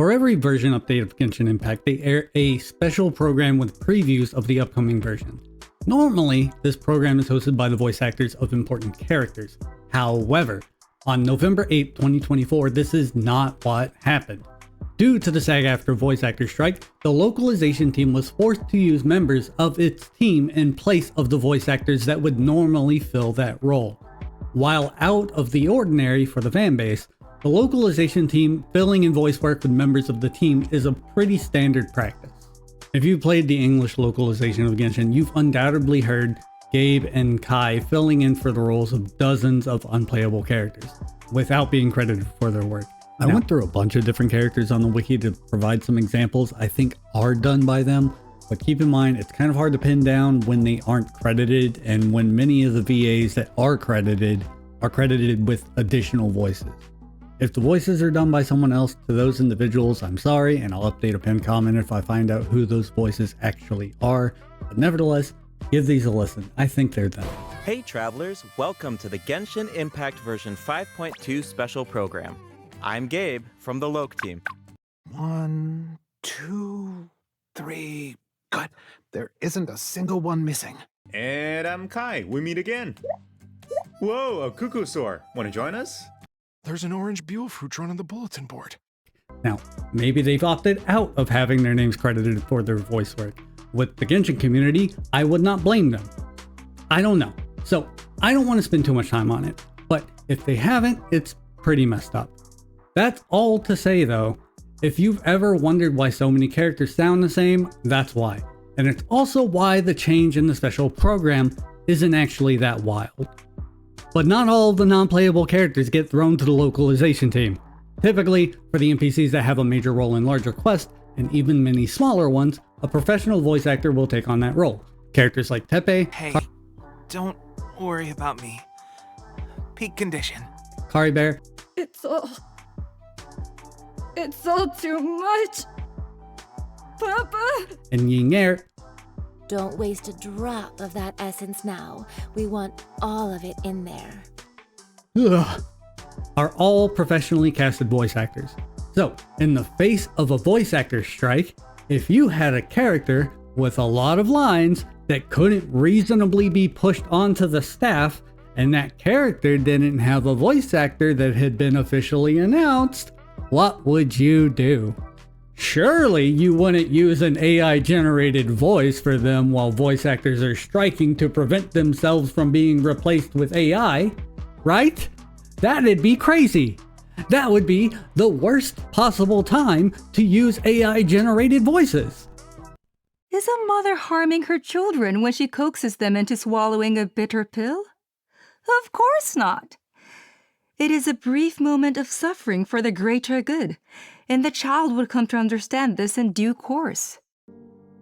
For every version update of Genshin Impact, they air a special program with previews of the upcoming version. Normally, this program is hosted by the voice actors of important characters. However, on November 8, 2024, this is not what happened. Due to the SAG-AFTRA voice actor strike, the localization team was forced to use members of its team in place of the voice actors that would normally fill that role. While out of the ordinary for the fanbase, the localization team filling in voice work with members of the team is a pretty standard practice. If you've played the English localization of Genshin, you've undoubtedly heard Gabe and Kai filling in for the roles of dozens of unplayable characters, without being credited for their work. I went through a bunch of different characters on the wiki to provide some examples I think are done by them, but keep in mind it's kind of hard to pin down when they aren't credited, and when many of the VAs that are credited with additional voices. If the voices are done by someone else, to those individuals, I'm sorry, and I'll update a pinned comment if I find out who those voices actually are, but nevertheless, give these a listen. I think they're done. Hey travelers, welcome to the Genshin Impact version 5.2 special program. I'm Gabe from the Loc team. 1, 2, 3. Good. There isn't a single one missing. And I'm Kai. We meet again. Whoa, a cuckoo soar. Want to join us? There's an orange buell fruit drawn on the bulletin board. Now, maybe they've opted out of having their names credited for their voice work. With the Genshin community, I would not blame them. I don't know. So, I don't want to spend too much time on it. But if they haven't, it's pretty messed up. That's all to say though, if you've ever wondered why so many characters sound the same, that's why. And it's also why the change in the special program isn't actually that wild. But not all of the non-playable characters get thrown to the localization team. Typically, for the NPCs that have a major role in larger quests, and even many smaller ones, a professional voice actor will take on that role. Characters like Tepe, Hey, don't worry about me. Peak condition. Kari Bear, It's all too much. Papa! and Ying Air Don't waste a drop of that essence now. We want all of it in there. are all professionally casted voice actors. So, in the face of a voice actor strike, if you had a character with a lot of lines that couldn't reasonably be pushed onto the staff, and that character didn't have a voice actor that had been officially announced, what would you do? Surely you wouldn't use an AI-generated voice for them while voice actors are striking to prevent themselves from being replaced with AI, right? That'd be crazy. That would be the worst possible time to use AI-generated voices. Is a mother harming her children when she coaxes them into swallowing a bitter pill? Of course not. It is a brief moment of suffering for the greater good, and the child would come to understand this in due course.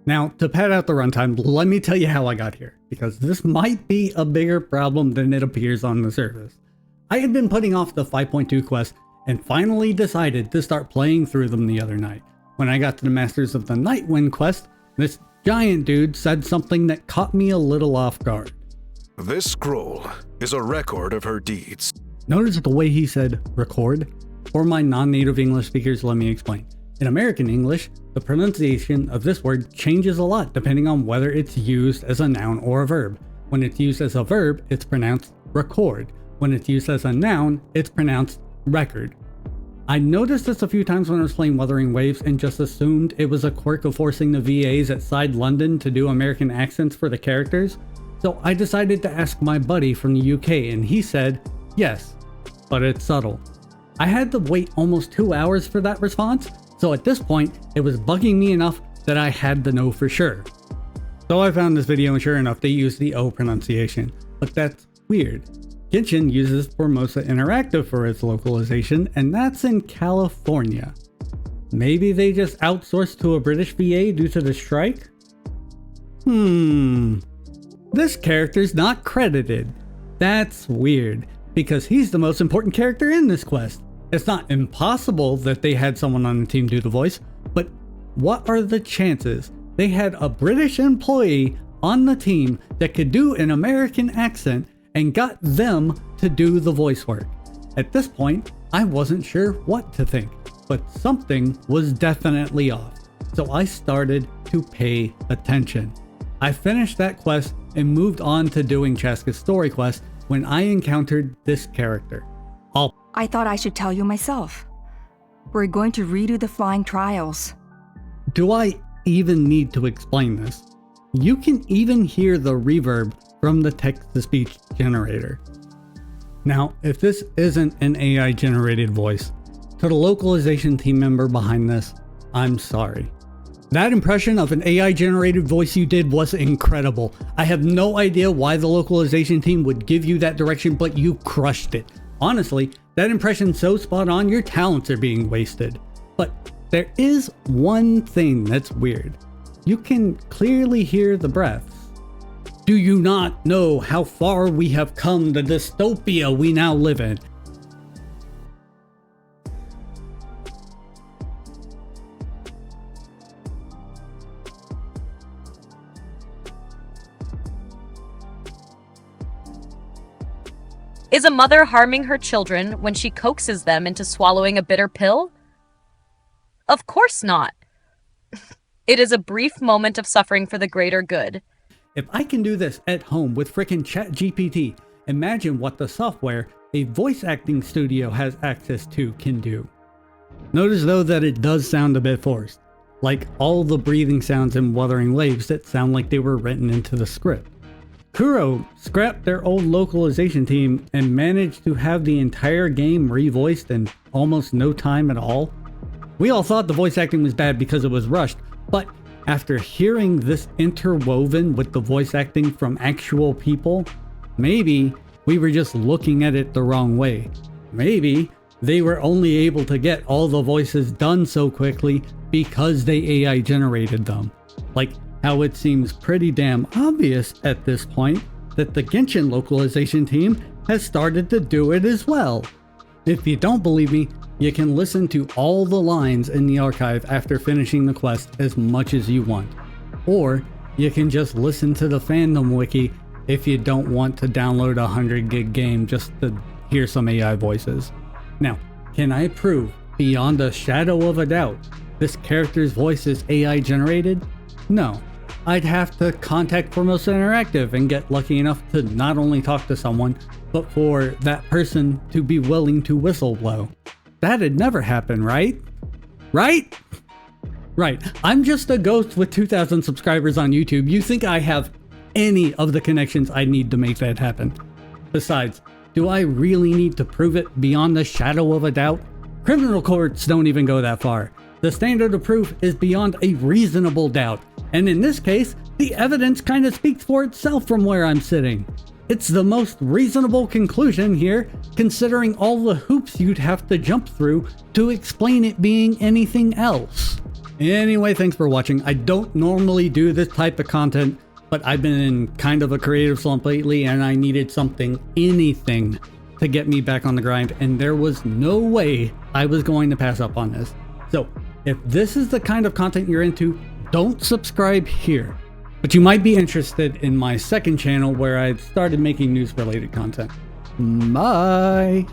Now, to pad out the runtime, let me tell you how I got here, because this might be a bigger problem than it appears on the surface. I had been putting off the 5.2 quest and finally decided to start playing through them the other night. When I got to the Masters of the Nightwind quest, this giant dude said something that caught me a little off guard. This scroll is a record of her deeds. Notice the way he said record? For my non-native English speakers, let me explain. In American English, the pronunciation of this word changes a lot depending on whether it's used as a noun or a verb. When it's used as a verb, it's pronounced record. When it's used as a noun, it's pronounced record. I noticed this a few times when I was playing Wuthering Waves and just assumed it was a quirk of forcing the VAs at Side London to do American accents for the characters. So I decided to ask my buddy from the UK, and he said, yes, but it's subtle. I had to wait almost 2 hours for that response, so at this point, it was bugging me enough that I had to know for sure. So I found this video and sure enough, they used the O pronunciation, but that's weird. Genshin uses Formosa Interactive for its localization, and that's in California. Maybe they just outsourced to a British VA due to the strike? This character's not credited. That's weird, because he's the most important character in this quest. It's not impossible that they had someone on the team do the voice, but what are the chances they had a British employee on the team that could do an American accent and got them to do the voice work? At this point, I wasn't sure what to think. but something was definitely off. So I started to pay attention. I finished that quest and moved on to doing Chaska's story quest when I encountered this character, Allpa. I thought I should tell you myself. We're going to redo the flying trials. Do I even need to explain this? You can even hear the reverb from the text-to-speech generator. Now, if this isn't an AI generated voice, to the localization team member behind this, I'm sorry. That impression of an AI generated voice you did was incredible. I have no idea why the localization team would give you that direction, but you crushed it. Honestly, that impression's so spot on, your talents are being wasted. But there is one thing that's weird. You can clearly hear the breaths. Do you not know how far we have come, the dystopia we now live in? Is a mother harming her children when she coaxes them into swallowing a bitter pill? Of course not. It is a brief moment of suffering for the greater good. If I can do this at home with frickin' ChatGPT, imagine what the software a voice acting studio has access to can do. Notice though that it does sound a bit forced, like all the breathing sounds and wuthering waves that sound like they were written into the script. Kuro scrapped their old localization team and managed to have the entire game revoiced in almost no time at all. We all thought the voice acting was bad because it was rushed, but after hearing this interwoven with the voice acting from actual people, maybe we were just looking at it the wrong way. Maybe they were only able to get all the voices done so quickly because they AI generated them. Like how it seems pretty damn obvious at this point that the Genshin localization team has started to do it as well. If you don't believe me, you can listen to all the lines in the archive after finishing the quest as much as you want. Or you can just listen to the fandom wiki if you don't want to download a 100 gig game just to hear some AI voices. Now, can I prove beyond a shadow of a doubt this character's voice is AI generated? No. I'd have to contact Formosa Interactive and get lucky enough to not only talk to someone, but for that person to be willing to whistleblow. That'd never happen, right? Right? Right. I'm just a ghost with 2,000 subscribers on YouTube. You think I have any of the connections I need to make that happen? Besides, do I really need to prove it beyond the shadow of a doubt? Criminal courts don't even go that far. The standard of proof is beyond a reasonable doubt. And in this case, the evidence kind of speaks for itself from where I'm sitting. It's the most reasonable conclusion here, considering all the hoops you'd have to jump through to explain it being anything else. Anyway, thanks for watching. I don't normally do this type of content, but I've been in kind of a creative slump lately and I needed something, anything, to get me back on the grind, and there was no way I was going to pass up on this. So, if this is the kind of content you're into, don't subscribe here. But you might be interested in my second channel where I've started making news-related content. Bye!